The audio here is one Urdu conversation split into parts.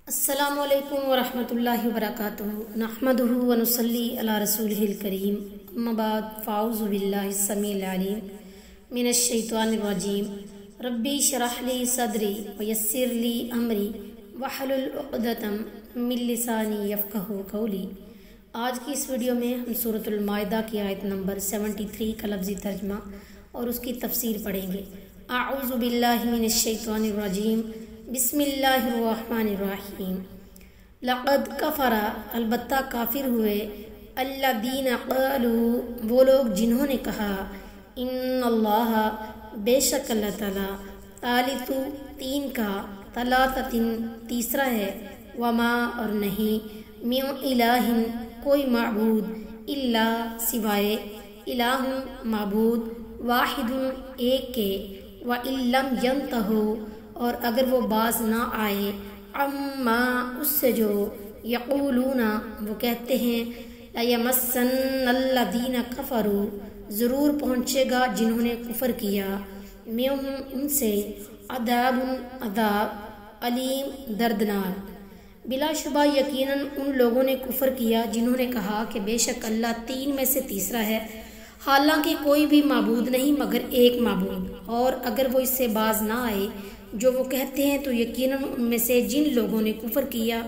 السلام علیکم ورحمۃ اللہ وبرکاتہ نحمدہ ونصلی علی رسولہ الکریم اما بعد فاعوذ باللہ السمیع العلیم من الشیطان الرجیم ربی اشرح لی صدری ویسر لی امری واحلل عقدۃ من لسانی یفقہوا قولی۔ آج کی اس ویڈیو میں ہم سورۃ المائدہ کی آیت نمبر 73 کا لفظی ترجمہ اور اس کی تفسیر پڑھیں گے۔ اعوذ باللہ من الشیطان الرجیم، بسم اللہ الرحمن الرحیم۔ لقد کفر، البتہ کافر ہوئے، الذین قالوا، وہ لوگ جنہوں نے کہا، ان اللہ، بے شک اللہ تعالیٰ، ثالث، تین کا، ثلاثۃ، تیسرا ہے، وما، اور نہیں، من الہ، کوئی معبود، الا، سوائے، الہ، معبود، واحد، ایک کے، وَإِن لَّمْ يَنْتَهُوا، اور اگر وہ باز نہ آئے، عما، اس سے جو، یقولون، وہ کہتے ہیں، لَيَمَسَّنَّ الَّذِينَ كَفَرُوا، ضرور پہنچے گا جنہوں نے کفر کیا، منہم، ان سے، عذاب، عذاب، علیم، دردناک۔ بلا شبہ یقیناً ان لوگوں نے کفر کیا جنہوں نے کہا کہ بے شک اللہ تین میں سے تیسرا ہے، حالانکہ کوئی بھی معبود نہیں مگر ایک معبود، اور اگر وہ اس سے باز نہ آئے جو وہ کہتے ہیں تو یقیناً ان میں سے جن لوگوں نے کفر کیا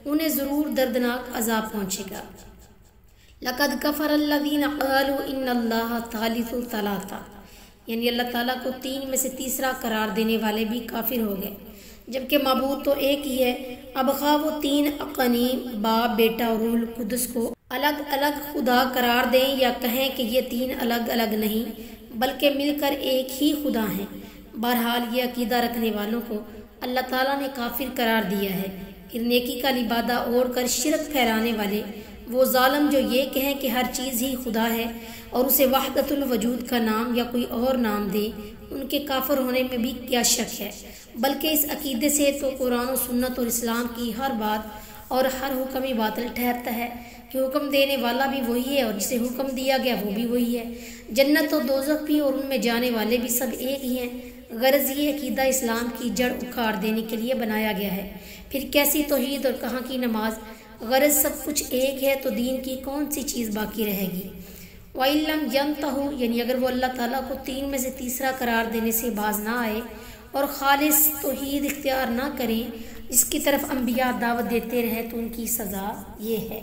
انہیں ضرور دردناک عذاب پہنچے گا۔ لقد کفر الذین قالوا ان اللہ ثالث ثلاثہ، یعنی اللہ تعالیٰ کو تین میں سے تیسرا قرار دینے والے بھی کافر ہو گئے، جبکہ معبود تو ایک ہی ہے۔ اب خواہ وہ تین اقانیم، باپ، بیٹا اور روح القدس کو الگ الگ خدا قرار دیں یا کہیں کہ یہ تین الگ الگ نہیں بلکہ مل کر ایک ہی خدا ہیں، بہرحال یہ عقیدہ رکھنے والوں کو اللہ تعالیٰ نے کافر قرار دیا ہے۔ پھر نیکی کا لبادہ اوڑھ کر شرک پھیلانے والے وہ ظالم جو یہ کہیں کہ ہر چیز ہی خدا ہے اور اسے وحدت الوجود کا نام یا کوئی اور نام دے، ان کے کافر ہونے میں بھی کیا شک ہے، بلکہ اس عقیدے سے تو قرآن و سنت اور اسلام کی ہر بات اور ہر حکم ہی باطل ٹھہرتا ہے کہ حکم دینے والا بھی وہی ہے اور جسے حکم دیا گیا وہ بھی وہی ہے، جنت و دوزخ بھی اور ان میں جانے والے بھی سب ایک ہی ہیں۔ غرض یہ عقیدہ اسلام کی جڑ اکھاڑ دینے کے لیے بنایا گیا ہے، پھر کیسی توحید اور کہاں کی نماز، غرض سب کچھ ایک ہے تو دین کی کون سی چیز باقی رہے گی۔ وَإِن لَّمْ يَنْتَهُوا، یعنی اگر وہ اللہ تعالیٰ کو تین میں سے تیسرا قرار دینے سے باز نہ آئے اور خالص توحید اختیار نہ کریں جس کی طرف انبیاء دعوت دیتے رہے تو ان کی سزا یہ ہے۔